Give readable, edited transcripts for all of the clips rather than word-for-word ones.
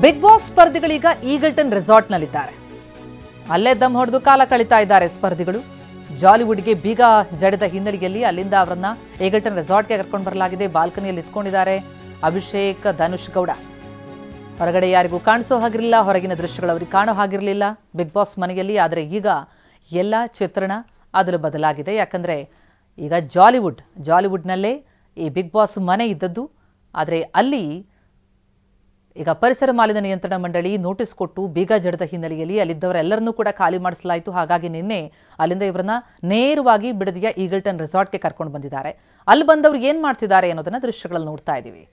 Big boss ಸ್ಪರ್ಧಿಗಳೀಗ Eagleton ರೆಸಾರ್ಟ್ನಲ್ಲಿದ್ದಾರೆ. ಅಲ್ಲೇ ದಮ್ ಹೊಡೆದು ಕಾಲ ಕಳೀತಾ ಇದ್ದಾರೆ ಸ್ಪರ್ಧಿಗಳು. ಜಾಲಿವುಡ್ಗೆ ಬೀಗ ಜಡಿದ ಹಿನ್ನೆಲೆಯಲ್ಲಿ ಅಲ್ಲಿಂದ ಅವರನ್ನ ಈಗಲ್ಟನ್ ರೆಸಾರ್ಟ್ಗೆ ಕರ್ಕೊಂಡು ಬರಲಾಗಿದೆ. ಬಾಲ್ಕನಿಯಲ್ಲಿ ಇಟ್ಕೊಂಡಿದ್ದಾರೆ ಅಭಿಷೇಕ್, ಧನುಷ್ ಗೌಡ. ಹೊರಗಡೆ ಯಾರಿಗೂ ಕಾಣಿಸೋ ಹಾಗಿರಲಿಲ್ಲ, ಹೊರಗಿನ ದೃಶ್ಯಗಳು ಅವರಿಗೆ ಕಾಣೋ ಹಾಗಿರಲಿಲ್ಲ ಬಿಗ್ ಬಾಸ್ ಮನೆಯಲ್ಲಿ. ಆದರೆ ಈಗ ಎಲ್ಲ ಚಿತ್ರಣ ಅದಲು ಬದಲಾಗಿದೆ. ಯಾಕಂದರೆ ಈಗ ಜಾಲಿವುಡ್ನಲ್ಲೇ ಈ ಬಿಗ್ ಬಾಸ್ ಮನೆ ಇದ್ದದ್ದು. ಆದರೆ ಅಲ್ಲಿ ಈಗ ಪರಿಸರ ಮಾಲಿನ್ಯ ನಿಯಂತ್ರಣ ಮಂಡಳಿ ನೋಟಿಸ್ ಕೊಟ್ಟು ಬೀಗ ಜಡಿದ ಹಿನ್ನೆಲೆಯಲ್ಲಿ ಅಲ್ಲಿದ್ದವರೆಲ್ಲರನ್ನೂ ಕೂಡ ಖಾಲಿ ಮಾಡಿಸಲಾಯಿತು. ಹಾಗಾಗಿ ನಿನ್ನೆ ಅಲ್ಲಿಂದ ಇವರನ್ನ ನೇರವಾಗಿ ಬಿಡದಿಯ ಈಗಲ್ಟನ್ ರೆಸಾರ್ಟ್ಗೆ ಕರ್ಕೊಂಡು ಬಂದಿದ್ದಾರೆ. ಅಲ್ಲಿ ಬಂದವರು ಏನು ಮಾಡ್ತಿದ್ದಾರೆ ಅನ್ನೋದನ್ನ ದೃಶ್ಯಗಳಲ್ಲಿ ನೋಡ್ತಾ ಇದ್ದೀವಿ.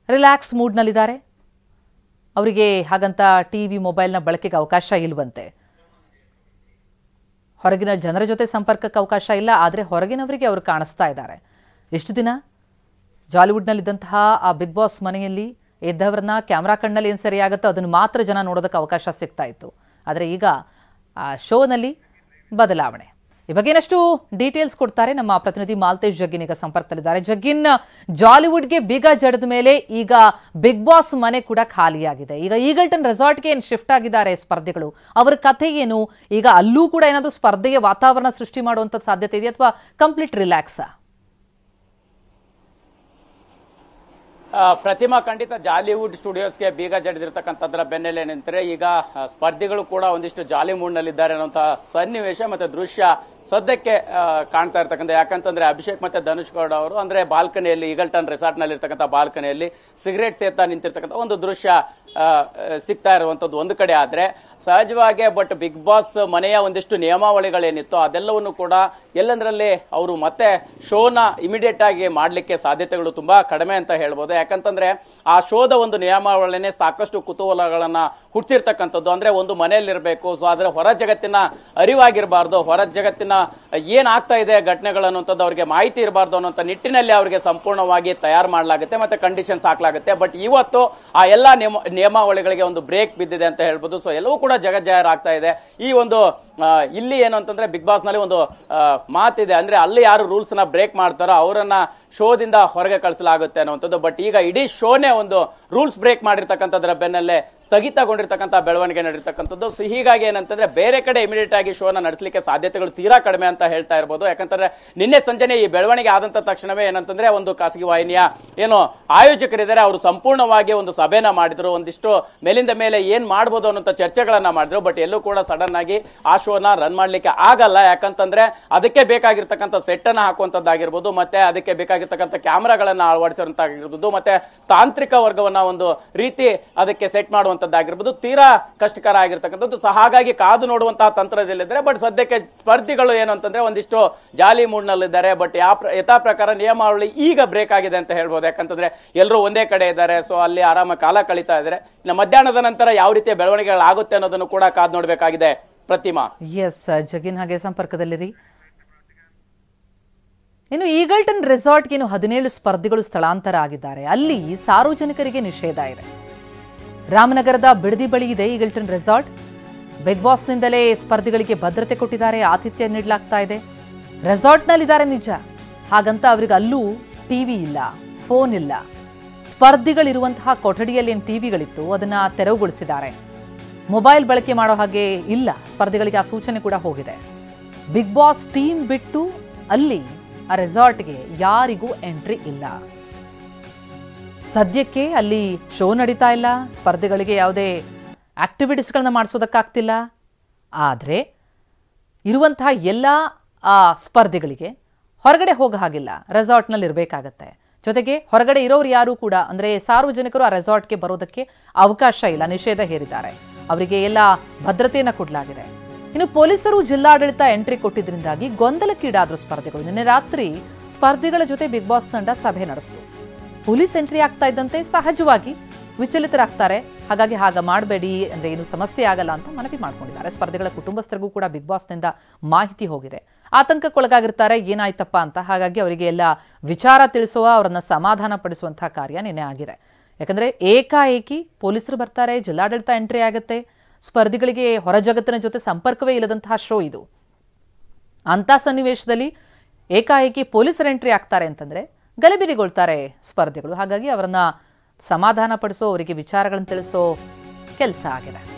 ರಿಲ್ಯಾಕ್ಸ್ ಮೂಡ್ನಲ್ಲಿದ್ದಾರೆ. ಅವರಿಗೆ ಹಾಗಂತ ಟಿವಿ ಮೊಬೈಲ್ನ ಬಳಕೆಗೆ ಅವಕಾಶ ಇಲ್ವಂತೆ. ಹೊರಗಿನ ಜನರ ಜೊತೆ ಸಂಪರ್ಕಕ್ಕೆ ಅವಕಾಶ ಇಲ್ಲ. ಆದರೆ ಹೊರಗಿನವರಿಗೆ ಅವರು ಕಾಣಿಸ್ತಾ ಇದ್ದಾರೆ. ಇಷ್ಟು ದಿನ ಜಾಲಿವುಡ್ನಲ್ಲಿದ್ದಂತಹ ಆ ಬಿಗ್ ಬಾಸ್ ಮನೆಯಲ್ಲಿ ಇದ್ದವರನ್ನ ಕ್ಯಾಮ್ರಾ ಕಣ್ಣಲ್ಲಿ ಏನು ಸರಿಯಾಗುತ್ತೋ ಅದನ್ನು ಮಾತ್ರ ಜನ ನೋಡೋದಕ್ಕೆ ಅವಕಾಶ ಸಿಗ್ತಾ ಇತ್ತು. ಆದರೆ ಈಗ ಆ ಶೋನಲ್ಲಿ ಬದಲಾವಣೆ. ಈ ಬಗ್ಗೆ ಏನಷ್ಟು ಡೀಟೇಲ್ಸ್ ಕೊಡ್ತಾರೆ ನಮ್ಮ ಪ್ರತಿನಿಧಿ ಮಾಲ್ತೇಶ್ ಜಗ್ಗಿನ್ ಈಗ ಸಂಪರ್ಕದಲ್ಲಿದ್ದಾರೆ. ಜಗ್ಗಿನ್, ಜಾಲಿವುಡ್ಗೆ ಬೀಗ ಜಡಿದ ಮೇಲೆ ಈಗ ಬಿಗ್ ಬಾಸ್ ಮನೆ ಕೂಡ ಖಾಲಿಯಾಗಿದೆ. ಈಗ ಈಗಲ್ಟನ್ ರೆಸಾರ್ಟ್ಗೆ ಏನು ಶಿಫ್ಟ್ ಆಗಿದ್ದಾರೆ ಸ್ಪರ್ಧಿಗಳು, ಅವರ ಕಥೆ ಏನು? ಈಗ ಅಲ್ಲೂ ಕೂಡ ಏನಾದರೂ ಸ್ಪರ್ಧೆಗೆ ವಾತಾವರಣ ಸೃಷ್ಟಿ ಮಾಡುವಂಥ ಸಾಧ್ಯತೆ ಇದೆಯಾ ಅಥವಾ ಕಂಪ್ಲೀಟ್ ರಿಲ್ಯಾಕ್ಸಾ? ಪ್ರತಿಮಾ, ಖಂಡಿತ ಜಾಲಿವುಡ್ ಸ್ಟುಡಿಯೋಸ್ಗೆ ಬೀಗ ಜಡಿದಿರ್ತಕ್ಕಂಥದ್ರ ಬೆನ್ನೆಲೆ ನಿಂತರೆ ಈಗ ಸ್ಪರ್ಧಿಗಳು ಕೂಡ ಒಂದಿಷ್ಟು ಜಾಲಿ ಮೂಡ್ನಲ್ಲಿದ್ದಾರೆ ಅನ್ನುವಂತಹ ಸನ್ನಿವೇಶ ಮತ್ತೆ ದೃಶ್ಯ ಸದ್ಯಕ್ಕೆ ಕಾಣ್ತಾ ಇರ್ತಕ್ಕಂಥ. ಯಾಕಂತಂದ್ರೆ ಅಭಿಷೇಕ್ ಮತ್ತೆ ಧನುಷ್ ಗೌಡ ಅವರು ಅಂದ್ರೆ ಬಾಲ್ಕನಿಯಲ್ಲಿ, ಈಗಲ್ಟನ್ ರೆಸಾರ್ಟ್ ನಲ್ಲಿ ಇರ್ತಕ್ಕಂಥ ಬಾಲ್ಕನಿಯಲ್ಲಿ ಸಿಗರೇಟ್ ಸೇತಾ ನಿಂತಿರ್ತಕ್ಕಂಥ ಒಂದು ದೃಶ್ಯ ಸಿಗ್ತಾ ಇರುವಂತದ್ದು ಒಂದು ಕಡೆ. ಆದ್ರೆ ಸಹಜವಾಗಿ ಬಟ್ ಬಿಗ್ ಬಾಸ್ ಮನೆಯ ಒಂದಿಷ್ಟು ನಿಯಮಾವಳಿಗಳೇನಿತ್ತು ಅದೆಲ್ಲವನ್ನು ಕೂಡ ಎಲ್ಲಂದ್ರಲ್ಲಿ ಅವರು ಮತ್ತೆ ಶೋನ ಇಮಿಡಿಯೇಟ್ ಆಗಿ ಮಾಡ್ಲಿಕ್ಕೆ ಸಾಧ್ಯತೆಗಳು ತುಂಬಾ ಕಡಿಮೆ ಅಂತ ಹೇಳ್ಬೋದು. ಯಾಕಂತಂದ್ರೆ ಆ ಶೋದ ಒಂದು ನಿಯಮಾವಳಿನೇ ಸಾಕಷ್ಟು ಕುತೂಹಲಗಳನ್ನ ಹುಟ್ಟಿರ್ತಕ್ಕಂಥದ್ದು. ಅಂದ್ರೆ ಒಂದು ಮನೆಯಲ್ಲಿರ್ಬೇಕು, ಸೊ ಆದ್ರೆ ಹೊರ ಜಗತ್ತಿನ ಅರಿವಾಗಿರಬಾರ್ದು, ಹೊರ ಜಗತ್ತಿನ ಏನ್ ಆಗ್ತಾ ಇದೆ ಘಟನೆಗಳು ಅನ್ನುವಂಥದ್ದು ಅವ್ರಿಗೆ ಮಾಹಿತಿ ಇರಬಾರ್ದು ಅನ್ನುವಂಥ ನಿಟ್ಟಿನಲ್ಲಿ ಅವರಿಗೆ ಸಂಪೂರ್ಣವಾಗಿ ತಯಾರು ಮಾಡಲಾಗುತ್ತೆ ಮತ್ತೆ ಕಂಡೀಷನ್ಸ್ ಹಾಕ್ಲಾಗುತ್ತೆ. ಬಟ್ ಇವತ್ತು ಆ ಎಲ್ಲಾ ನಿಯಮಾವಳಿಗಳಿಗೆ ಒಂದು ಬ್ರೇಕ್ ಬಿದ್ದಿದೆ ಅಂತ ಹೇಳ್ಬೋದು. ಸೊ ಎಲ್ಲವೂ ಕೂಡ ಜಗಜ್ಜಾಹೀರ್ ಆಗ್ತಾ ಇದೆ. ಈ ಒಂದು ಇಲ್ಲಿ ಏನು ಅಂತಂದ್ರೆ ಬಿಗ್ ಬಾಸ್ ನಲ್ಲಿ ಒಂದು ಮಾತಿದೆ, ಅಂದ್ರೆ ಅಲ್ಲಿ ಯಾರು ರೂಲ್ಸ್ ನ ಬ್ರೇಕ್ ಮಾಡ್ತಾರೋ ಅವರನ್ನ ಶೋದಿಂದ ಹೊರಗೆ ಕಳಿಸಲಾಗುತ್ತೆ ಅನ್ನುವಂಥದ್ದು. ಬಟ್ ಈಗ ಇಡೀ ಶೋನೇ ಒಂದು ರೂಲ್ಸ್ ಬ್ರೇಕ್ ಮಾಡಿರ್ತಕ್ಕಂಥದ್ರ ಬೆನ್ನಲ್ಲೇ ಸ್ಥಗಿತಗೊಂಡಿರ್ತಕ್ಕಂಥ ಬೆಳವಣಿಗೆ ನಡೆರ್ತಕ್ಕಂಥದ್ದು. ಸೊ ಹೀಗಾಗಿ ಏನಂತಂದ್ರೆ ಬೇರೆ ಕಡೆ ಇಮಿಡಿಯೇಟ್ ಆಗಿ ಶೋನ ನಡೆಸಲಿಕ್ಕೆ ಸಾಧ್ಯತೆಗಳು ತೀರಾ ಕಡಿಮೆ ಅಂತ ಹೇಳ್ತಾ ಇರಬಹುದು. ಯಾಕಂತಂದ್ರೆ ನಿನ್ನೆ ಸಂಜೆನೆ ಈ ಬೆಳವಣಿಗೆ ಆದಂತ ತಕ್ಷಣವೇ ಏನಂತಂದ್ರೆ ಒಂದು ಖಾಸಗಿ ವಾಹಿನಿಯ ಏನು ಆಯೋಜಕರಿದ್ದಾರೆ ಅವರು ಸಂಪೂರ್ಣವಾಗಿ ಒಂದು ಸಭೆನ ಮಾಡಿದ್ರು, ಒಂದಿಷ್ಟು ಮೇಲಿಂದ ಮೇಲೆ ಏನ್ ಮಾಡ್ಬೋದು ಅನ್ನೋಂಥ ಚರ್ಚೆಗಳನ್ನ ಮಾಡಿದ್ರು. ಬಟ್ ಎಲ್ಲೂ ಕೂಡ ಸಡನ್ ಆಗಿ ಆ ಶೋನ ರನ್ ಮಾಡ್ಲಿಕ್ಕೆ ಆಗಲ್ಲ. ಯಾಕಂತಂದ್ರೆ ಅದಕ್ಕೆ ಬೇಕಾಗಿರ್ತಕ್ಕಂಥ ಸೆಟ್ ಅನ್ನ ಹಾಕುವಂತದ್ದಾಗಿರ್ಬೋದು, ಮತ್ತೆ ಅದಕ್ಕೆ ಬೇಕಾಗಿರ್ತಕ್ಕಂಥ ಕ್ಯಾಮ್ರಾಗಳನ್ನ ಅಳವಡಿಸುವಂತಾಗಿರ್ಬೋದು, ಮತ್ತೆ ತಾಂತ್ರಿಕ ವರ್ಗವನ್ನ ಒಂದು ರೀತಿ ಅದಕ್ಕೆ ಸೆಟ್ ಮಾಡುವಂತದ್ದಾಗಿರ್ಬೋದು, ತೀರಾ ಕಷ್ಟಕರ ಆಗಿರ್ತಕ್ಕಂಥದ್ದು. ಸೊ ಹಾಗಾಗಿ ಕಾದು ನೋಡುವಂತಹ ತಂತ್ರದಲ್ಲಿದ್ದಾರೆ. ಬಟ್ ಸದ್ಯಕ್ಕೆ ಸ್ಪರ್ಧಿಗಳು ಏನು ಅಂತಂದ್ರೆ ಒಂದಿಷ್ಟು ಜಾಲಿ ಮೂಡ್ ನಲ್ಲಿದ್ದಾರೆ. ಬಟ್ ಯಥಾ ಪ್ರಕಾರ ನಿಯಮಾವಳಿ ಈಗ ಬ್ರೇಕ್ ಆಗಿದೆ ಅಂತ ಹೇಳ್ಬೋದು. ಯಾಕಂತಂದ್ರೆ ಎಲ್ಲರೂ ಒಂದೇ ಕಡೆ ಇದ್ದಾರೆ. ಸೊ ಅಲ್ಲಿ ಆರಾಮ ಕಾಲ ಕಳೀತಾ ಇದ್ದಾರೆ. ಇನ್ನು ಮಧ್ಯಾಹ್ನದ ನಂತರ ಯಾವ ರೀತಿಯ ಬೆಳವಣಿಗೆಗಳಾಗುತ್ತೆ ಅನ್ನೋದನ್ನು ಕೂಡ ಕಾದು ನೋಡಬೇಕಾಗಿದೆ. ಪ್ರತಿಮಾ. ಎಸ್ ಜಗಿನ್, ಹಾಗೆ ಸಂಪರ್ಕದಲ್ಲಿರಿ. ಇನ್ನು ಈಗಲ್ಟನ್ ರೆಸಾರ್ಟ್ಗೆ ಇನ್ನು 17 ಸ್ಪರ್ಧಿಗಳು ಸ್ಥಳಾಂತರ ಆಗಿದ್ದಾರೆ. ಅಲ್ಲಿ ಸಾರ್ವಜನಿಕರಿಗೆ ನಿಷೇಧ ಇದೆ. ರಾಮನಗರದ ಬಿಡದಿ ಬಳಿ ಇದೆ ಈಗಲ್ಟನ್ ರೆಸಾರ್ಟ್. ಬಿಗ್ ಬಾಸ್ನಿಂದಲೇ ಸ್ಪರ್ಧಿಗಳಿಗೆ ಭದ್ರತೆ ಕೊಟ್ಟಿದ್ದಾರೆ, ಆತಿಥ್ಯ ನೀಡಲಾಗ್ತಾ ಇದೆ. ರೆಸಾರ್ಟ್ನಲ್ಲಿದ್ದಾರೆ ನಿಜ, ಹಾಗಂತ ಅವ್ರಿಗೆ ಅಲ್ಲೂ ಟಿವಿ ಇಲ್ಲ, ಫೋನ್ ಇಲ್ಲ. ಸ್ಪರ್ಧಿಗಳಿರುವಂತಹ ಕೊಠಡಿಯಲ್ಲಿ ಏನು ಟಿವಿಗಳಿತ್ತು ಅದನ್ನ ತೆರವುಗೊಳಿಸಿದ್ದಾರೆ. ಮೊಬೈಲ್ ಬಳಕೆ ಮಾಡೋ ಹಾಗೆ ಇಲ್ಲ, ಸ್ಪರ್ಧಿಗಳಿಗೆ ಆ ಸೂಚನೆ ಕೂಡ ಹೋಗಿದೆ. ಬಿಗ್ ಬಾಸ್ ಟೀಮ್ ಬಿಟ್ಟು ಅಲ್ಲಿ ಆ ರೆಸಾರ್ಟ್ಗೆ ಯಾರಿಗೂ ಎಂಟ್ರಿ ಇಲ್ಲ. ಸದ್ಯಕ್ಕೆ ಅಲ್ಲಿ ಶೋ ನಡೀತಾ ಇಲ್ಲ, ಸ್ಪರ್ಧಿಗಳಿಗೆ ಯಾವುದೇ ಆಕ್ಟಿವಿಟೀಸ್ಗಳನ್ನ ಮಾಡಿಸೋದಕ್ಕಾಗ್ತಿಲ್ಲ. ಆದರೆ ಇರುವಂತಹ ಎಲ್ಲ ಆ ಸ್ಪರ್ಧಿಗಳಿಗೆ ಹೊರಗಡೆ ಹೋಗೋ ಹಾಗಿಲ್ಲ, ರೆಸಾರ್ಟ್ನಲ್ಲಿ ಇರಬೇಕಾಗತ್ತೆ. ಜೊತೆಗೆ ಹೊರಗಡೆ ಇರೋರು ಯಾರು ಕೂಡ ಅಂದರೆ ಸಾರ್ವಜನಿಕರು ಆ ರೆಸಾರ್ಟ್ಗೆ ಬರೋದಕ್ಕೆ ಅವಕಾಶ ಇಲ್ಲ, ನಿಷೇಧ ಹೇರಿದ್ದಾರೆ. ಅವರಿಗೆ ಎಲ್ಲ ಭದ್ರತೆಯನ್ನು ಕೊಡಲಾಗಿದೆ. ಇನ್ನು ಪೊಲೀಸರು ಜಿಲ್ಲಾಡಳಿತ ಎಂಟ್ರಿ ಕೊಟ್ಟಿದ್ದರಿಂದಾಗಿ ಗೊಂದಲಕ್ಕೀಡಾದ್ರು ಸ್ಪರ್ಧಿಗಳು. ನಿನ್ನೆ ರಾತ್ರಿ ಸ್ಪರ್ಧಿಗಳ ಜೊತೆ ಬಿಗ್ ಬಾಸ್ ತಂಡ ಸಭೆ ನಡೆಸಿತು. ಪೊಲೀಸ್ ಎಂಟ್ರಿ ಆಗ್ತಾ ಇದ್ದಂತೆ ಸಹಜವಾಗಿ ವಿಚಲಿತರಾಗ್ತಾರೆ. ಹಾಗಾಗಿ ಹಾಗ ಮಾಡಬೇಡಿ, ಅಂದರೆ ಏನು ಸಮಸ್ಯೆ ಆಗಲ್ಲ ಅಂತ ಮನವಿ ಮಾಡ್ಕೊಂಡಿದ್ದಾರೆ. ಸ್ಪರ್ಧಿಗಳ ಕುಟುಂಬಸ್ಥರಿಗೂ ಕೂಡ ಬಿಗ್ ಬಾಸ್ನಿಂದ ಮಾಹಿತಿ ಹೋಗಿದೆ. ಆತಂಕಕ್ಕೊಳಗಾಗಿರ್ತಾರೆ, ಏನಾಯ್ತಪ್ಪ ಅಂತ. ಹಾಗಾಗಿ ಅವರಿಗೆ ಎಲ್ಲ ವಿಚಾರ ತಿಳಿಸುವ, ಅವರನ್ನು ಸಮಾಧಾನ ಪಡಿಸುವಂತಹ ಕಾರ್ಯ ನಿನ್ನೆ ಆಗಿದೆ. ಯಾಕಂದರೆ ಏಕಾಏಕಿ ಪೊಲೀಸರು ಬರ್ತಾರೆ, ಜಿಲ್ಲಾಡಳಿತ ಎಂಟ್ರಿ ಆಗುತ್ತೆ. ಸ್ಪರ್ಧಿಗಳಿಗೆ ಹೊರ ಜಗತ್ತಿನ ಜೊತೆ ಸಂಪರ್ಕವೇ ಇಲ್ಲದಂತಹ ಶೋ ಇದು. ಅಂಥ ಸನ್ನಿವೇಶದಲ್ಲಿ ಏಕಾಏಕಿ ಪೊಲೀಸರ ಎಂಟ್ರಿ ಆಗ್ತಾರೆ ಅಂತಂದರೆ ಗಲಿಬಿಲಿಗೊಳ್ತಾರೆ ಸ್ಪರ್ಧಿಗಳು. ಹಾಗಾಗಿ ಅವರನ್ನ ಸಮಾಧಾನ ಪಡಿಸೋ, ಅವರಿಗೆ ವಿಚಾರಗಳನ್ನು ತಿಳಿಸೋ ಕೆಲಸ ಆಗಿದೆ.